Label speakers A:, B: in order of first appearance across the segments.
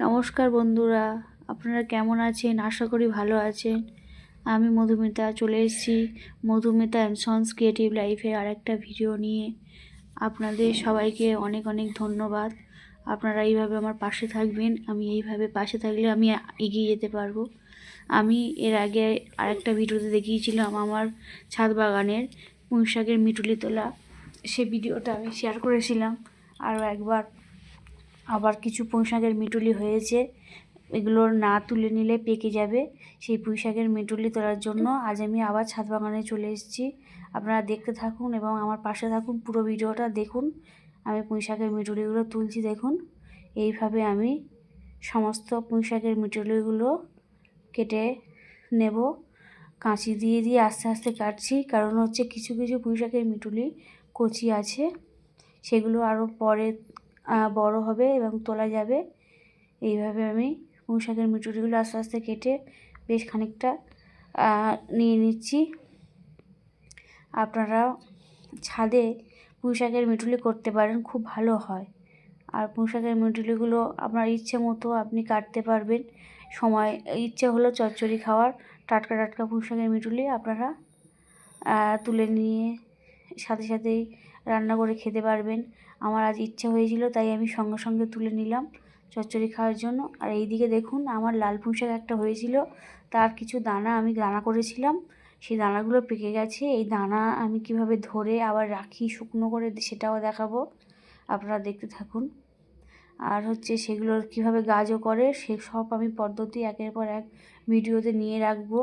A: নমস্কার বন্ধুরা, আপনারা কেমন আছেন? আশা করি ভালো আছেন। আমি মধুমিতা চলে এসেছি মধুমিতা অ্যান্ড সন্স ক্রিয়েটিভ লাইফের আরেকটা ভিডিও নিয়ে। আপনাদের সবাইকে অনেক অনেক ধন্যবাদ। আপনারা এইভাবে আমার পাশে থাকবেন। আমি এইভাবে পাশে থাকলে আমি এগিয়ে যেতে পারবো। আমি এর আগে আরেকটা ভিডিওতে দেখিয়েছিলাম আমার ছাদ বাগানের পুঁই শাকের মিটুলি তোলা। সে ভিডিওটা আমি শেয়ার করেছিলাম। আরও একবার আবার কিছু পুঁই শাকের মিটুলি হয়েছে, এগুলো না তুলে নিলে পেকে যাবে। সেই পুঁই শাকের মিটুলি তোলার জন্য আজ আমি আবার ছাদ বাগানে চলে এসেছি। আপনারা দেখতে থাকুন এবং আমার পাশে থাকুন, পুরো ভিডিওটা দেখুন। আমি পুঁই শাকের মিটুলিগুলো তুলছি, দেখুন। এইভাবে আমি সমস্ত পুঁই শাকের মিটুলিগুলো কেটে নেব। কাঁচি দিয়ে দিয়ে আস্তে আস্তে কাটছি, কারণ হচ্ছে কিছু কিছু পুঁই শাকের মিটুলি কচি আছে, সেগুলো আরও পরে বড় হবে এবং তোলা যাবে। এইভাবে আমি পুঁই শাকের মিটুলিগুলো আস্তে আস্তে কেটে বেশ খানিকটা নিয়ে নিচ্ছি। আপনারা ছাদে পুঁই শাকের মিটুলি করতে পারেন, খুব ভালো হয়। আর পুঁই শাকের মিটুলিগুলো আপনার ইচ্ছে মতো আপনি কাটতে পারবেন। সময় ইচ্ছে হলো চচ্চড়ি খাওয়ার টাটকা টাটকা পুঁই শাকের মিটুলি আপনারা তুলে নিয়ে সাথে সাথেই রান্না করে খেতে পারবেন। আমার আজ ইচ্ছা হয়েছিল, তাই আমি সঙ্গে সঙ্গে তুলে নিলাম চচ্চড়ি খাওয়ার জন্য। আর এইদিকে দেখুন, আমার লাল পুঁই শাক একটা হয়েছিল, তার কিছু দানা আমি দানা করেছিলাম, সেই দানাগুলো পেকে গেছে। এই দানা আমি কিভাবে ধরে আবার রাখি শুকনো করে, সেটাও দেখাবো, আপনারা দেখতে থাকুন। আর হচ্ছে সেগুলোর কিভাবে গাছও করে, সে সব আমি পদ্ধতি একের পর এক ভিডিওতে নিয়ে রাখবো,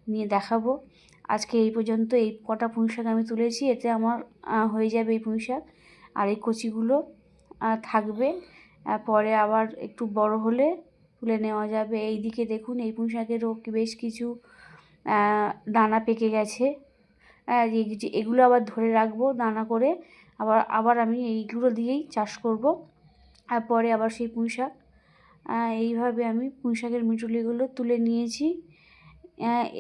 A: নিয়ে দেখাবো। আজকে এই পর্যন্ত এই কটা পুঁই শাক আমি তুলেছি, এতে আমার হয়ে যাবে এই পুঁই শাক। আর এই কচিগুলো থাকবে, পরে আবার একটু বড় হলে তুলে নেওয়া যাবে। এই দিকে দেখুন, এই পুঁই শাকেরও বেশ কিছু দানা পেকে গেছে। এগুলো আবার ধরে রাখবো দানা করে, আবার আমি এইগুলো দিয়েই চাষ করব। আর পরে আবার সেই পুঁই শাক, এইভাবে আমি পুঁই শাকের মিটুলিগুলো তুলে নিয়েছি।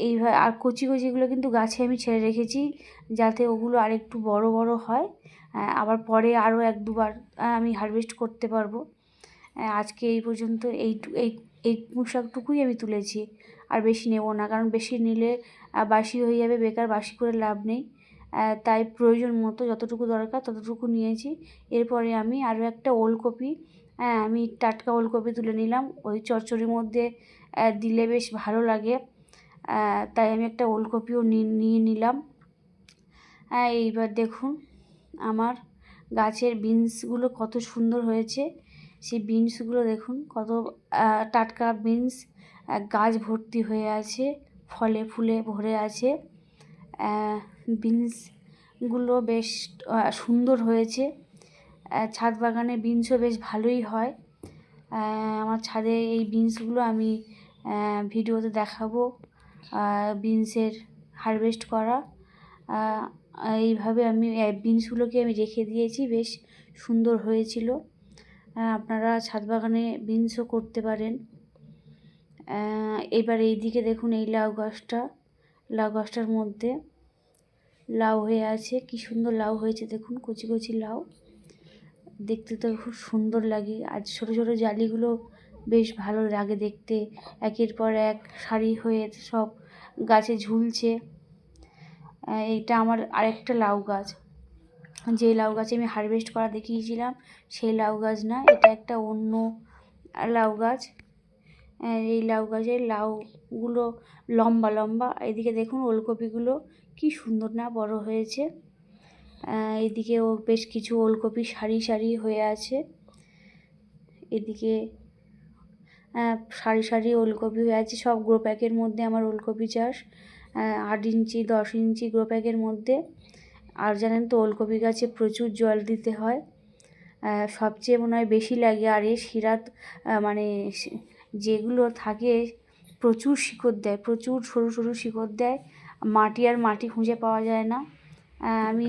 A: এইভাবে আর কচি কচিগুলো কিন্তু গাছে আমি ছেড়ে রেখেছি, যাতে ওগুলো আরেকটু বড় বড় হয়, আবার পরে আরও এক দুবার আমি হারভেস্ট করতে পারবো। আজকে এই পর্যন্ত এই এই পুঁই শাকটুকুই আমি তুলেছি, আর বেশি নেব না, কারণ বেশি নিলে বাসি হয়ে যাবে, বেকার বাসি করে লাভ নেই। তাই প্রয়োজন মতো যতটুকু দরকার ততটুকু নিয়েছি। এরপরে আমি আরও একটা ওলকপি, আমি টাটকা ওলকপি তুলে নিলাম, ওই চচ্চড়ির মধ্যে দিলে বেশ ভালো লাগে, তাই আমি একটা ওলকপিও নিয়ে নিলাম। এইবার দেখুন আমার গাছের বিনসগুলো কত সুন্দর হয়েছে। সেই বিনসগুলো দেখুন, কত টাটকা বিনস, গাছ ভর্তি হয়ে আছে, ফলে ফুলে ভরে আছে। বিনসগুলো বেশ সুন্দর হয়েছে। ছাদ বাগানে বিনসও বেশ ভালোই হয়। আমার ছাদে এই বিনসগুলো আমি ভিডিওতে দেখাবো, বিনসের হারভেস্ট করা। এইভাবে আমি বিনসগুলোকে আমি রেখে দিয়েছি, বেশ সুন্দর হয়েছিল। আপনারা ছাদ বাগানে বিনসও করতে পারেন। এবার এই দিকে দেখুন, এই লাউ গাছটার মধ্যে লাউ হয়ে আছে, কি সুন্দর লাউ হয়েছে দেখুন, কচি কচি লাউ, দেখতে তো খুব সুন্দর লাগে। আর ছোটো ছোটো জালিগুলো বেশ ভালো লাগে দেখতে, একের পর এক সারি হয়ে সব গাছে ঝুলছে। এইটা আমার আরেকটা লাউ গাছ, যে লাউ গাছে আমি হারভেস্ট করা দেখিয়েছিলাম সেই লাউ গাছ না, এটা একটা অন্য লাউ গাছ। এই লাউ গাছের লাউগুলো লম্বা লম্বা। এদিকে দেখুন ওলকপিগুলো কি সুন্দর না বড় হয়েছে। এদিকেও বেশ কিছু ওলকপি সারি সারি হয়ে আছে, এদিকে সারি সারি ওলকপি হয়ে আছে। সব গ্রো প্যাকের মধ্যে আমার ওলকপি চাষ, 8 ইঞ্চি 10 ইঞ্চি গ্রো প্যাকের মধ্যে। আর জানেন তো, ওলকপি গাছে প্রচুর জল দিতে হয়, সবচেয়ে মনে হয় বেশি লাগে। আর এই শিরাত মানে যেগুলো থাকে প্রচুর শিকড় দেয়, প্রচুর সরু সরু শিকড় দেয়, মাটি খুঁজে পাওয়া যায় না। আমি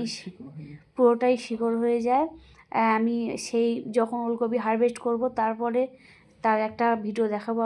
A: পুরোটাই শিকড় হয়ে যায়। আমি সেই যখন ওলকপি হারভেস্ট করব, তারপরে তার একটা ভিডিও দেখাবো।